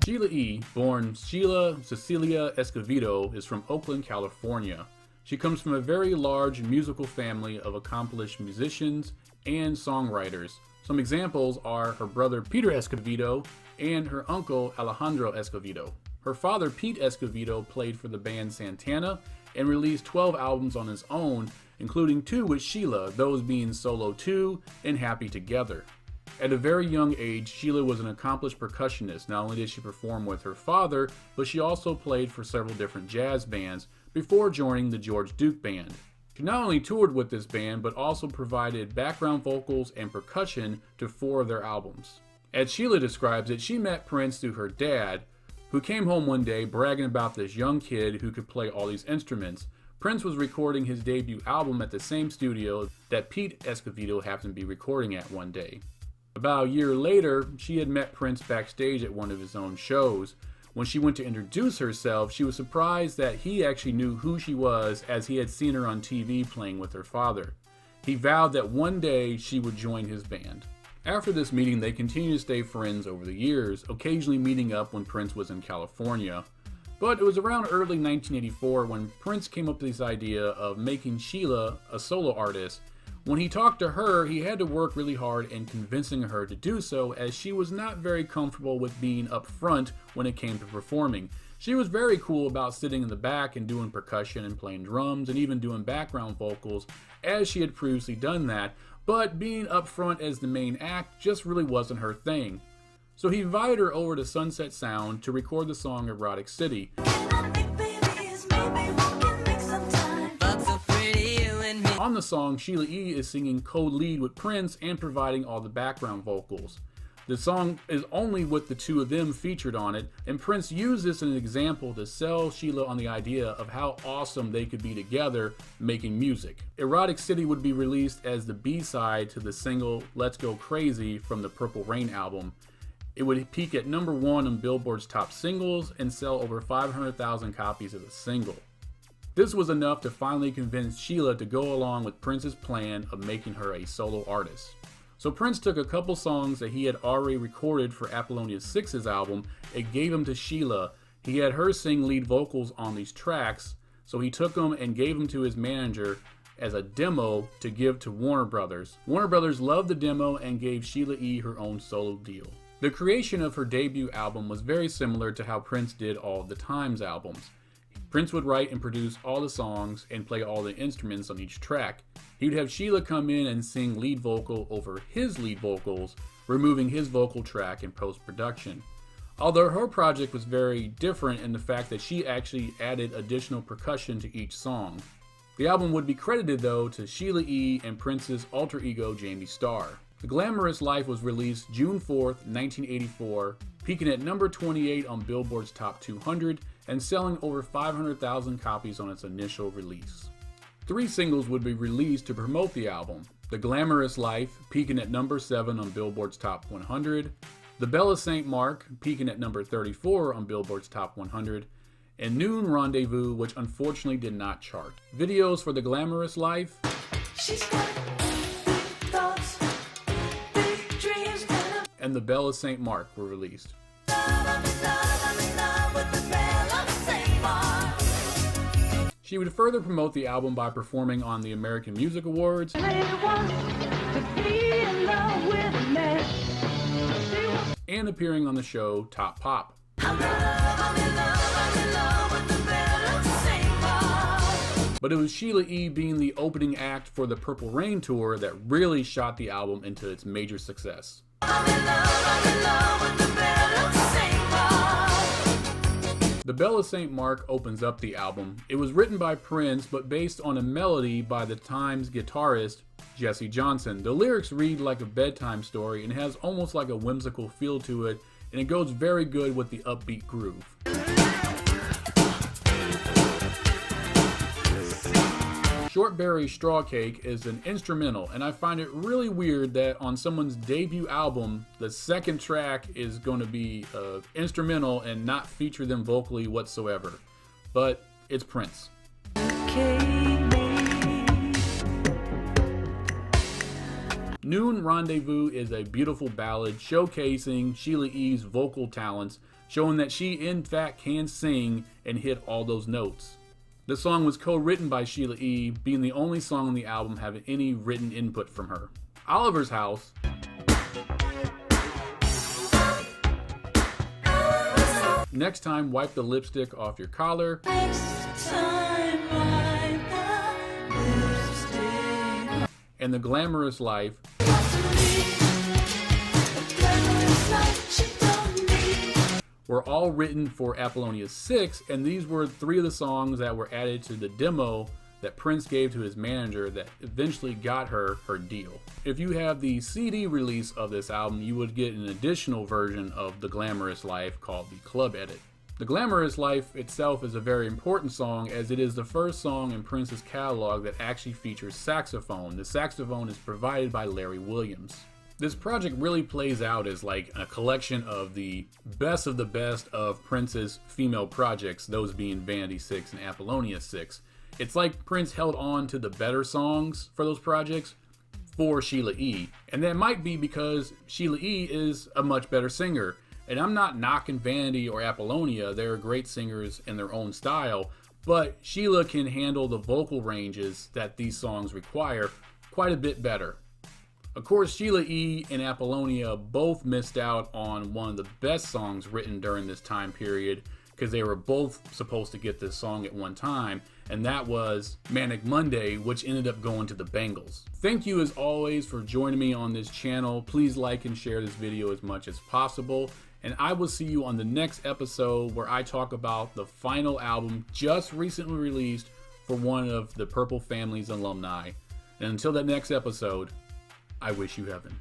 Sheila E, born Sheila Cecilia Escovedo, is from Oakland, California. She comes from a very large musical family of accomplished musicians and songwriters. Some examples are her brother Peter Escovedo and her uncle Alejandro Escovedo. Her father Pete Escovedo played for the band Santana and released 12 albums on his own, including 2 with Sheila, those being Solo 2 and Happy Together. At a very young age, Sheila was an accomplished percussionist. Not only did she perform with her father, but she also played for several different jazz bands before joining the George Duke Band. She not only toured with this band, but also provided background vocals and percussion to 4 of their albums. As Sheila describes it, she met Prince through her dad, who came home one day bragging about this young kid who could play all these instruments. Prince was recording his debut album at the same studio that Pete Escovedo happened to be recording at one day. About a year later, she had met Prince backstage at one of his own shows. When she went to introduce herself, she was surprised that he actually knew who she was, as he had seen her on TV playing with her father. He vowed that one day she would join his band. After this meeting, they continued to stay friends over the years, occasionally meeting up when Prince was in California. But it was around early 1984 when Prince came up with this idea of making Sheila a solo artist. When he talked to her, he had to work really hard in convincing her to do so, as she was not very comfortable with being up front when it came to performing. She was very cool about sitting in the back and doing percussion and playing drums and even doing background vocals, as she had previously done that, but being up front as the main act just really wasn't her thing. So he invited her over to Sunset Sound to record the song Erotic City. On the song, Sheila E is singing co-lead with Prince and providing all the background vocals. The song is only with the 2 of them featured on it, and Prince used this as an example to sell Sheila on the idea of how awesome they could be together making music. Erotic City would be released as the B-side to the single Let's Go Crazy from the Purple Rain album. It would peak at number 1 on Billboard's top singles and sell over 500,000 copies as a single. This was enough to finally convince Sheila to go along with Prince's plan of making her a solo artist. So Prince took a couple songs that he had already recorded for Apollonia 6's album and gave them to Sheila. He had her sing lead vocals on these tracks, so he took them and gave them to his manager as a demo to give to Warner Brothers. Warner Brothers loved the demo and gave Sheila E her own solo deal. The creation of her debut album was very similar to how Prince did all of the Times albums. Prince would write and produce all the songs and play all the instruments on each track. He would have Sheila come in and sing lead vocal over his lead vocals, removing his vocal track in post-production. Although her project was very different in the fact that she actually added additional percussion to each song. The album would be credited though to Sheila E and Prince's alter ego Jamie Starr. The Glamorous Life was released June 4th, 1984, peaking at number 28 on Billboard's Top 200 and selling over 500,000 copies on its initial release. 3 singles would be released to promote the album: The Glamorous Life, peaking at number 7 on Billboard's Top 100, The Bella St. Mark, peaking at number 34 on Billboard's Top 100, and Noon Rendezvous, which unfortunately did not chart. Videos for The Glamorous Life and The Bella St. Mark were released. She would further promote the album by performing on the American Music Awards and appearing on the show Top Pop. But it was Sheila E being the opening act for the Purple Rain tour that really shot the album into its major success. The Bella St. Mark opens up the album. It was written by Prince, but based on a melody by the Times guitarist Jesse Johnson. The lyrics read like a bedtime story and has almost like a whimsical feel to it, and it goes very good with the upbeat groove. Shortberry Straw Cake is an instrumental, and I find it really weird that on someone's debut album, the second track is going to be instrumental and not feature them vocally whatsoever. But it's Prince. Noon Rendezvous is a beautiful ballad showcasing Sheila E's vocal talents, showing that she in fact can sing and hit all those notes. The song was co-written by Sheila E, being the only song on the album having any written input from her. Oliver's House Next Time Wipe the Lipstick Off Your Collar and The Glamorous Life were all written for Apollonia 6, and these were 3 of the songs that were added to the demo that Prince gave to his manager that eventually got her deal. If you have the CD release of this album, you would get an additional version of The Glamorous Life called the Club Edit. The Glamorous Life itself is a very important song, as it is the first song in Prince's catalog that actually features saxophone. The saxophone is provided by Larry Williams. This project really plays out as like a collection of the best of Prince's female projects, those being Vanity 6 and Apollonia 6. It's like Prince held on to the better songs for those projects for Sheila E. And that might be because Sheila E is a much better singer. And I'm not knocking Vanity or Apollonia, they're great singers in their own style, but Sheila can handle the vocal ranges that these songs require quite a bit better. Of course, Sheila E and Apollonia both missed out on one of the best songs written during this time period, because they were both supposed to get this song at one time, and that was Manic Monday, which ended up going to the Bengals. Thank you as always for joining me on this channel. Please like and share this video as much as possible, and I will see you on the next episode where I talk about the final album just recently released for one of the Purple Family's alumni. And until that next episode, I wish you heaven.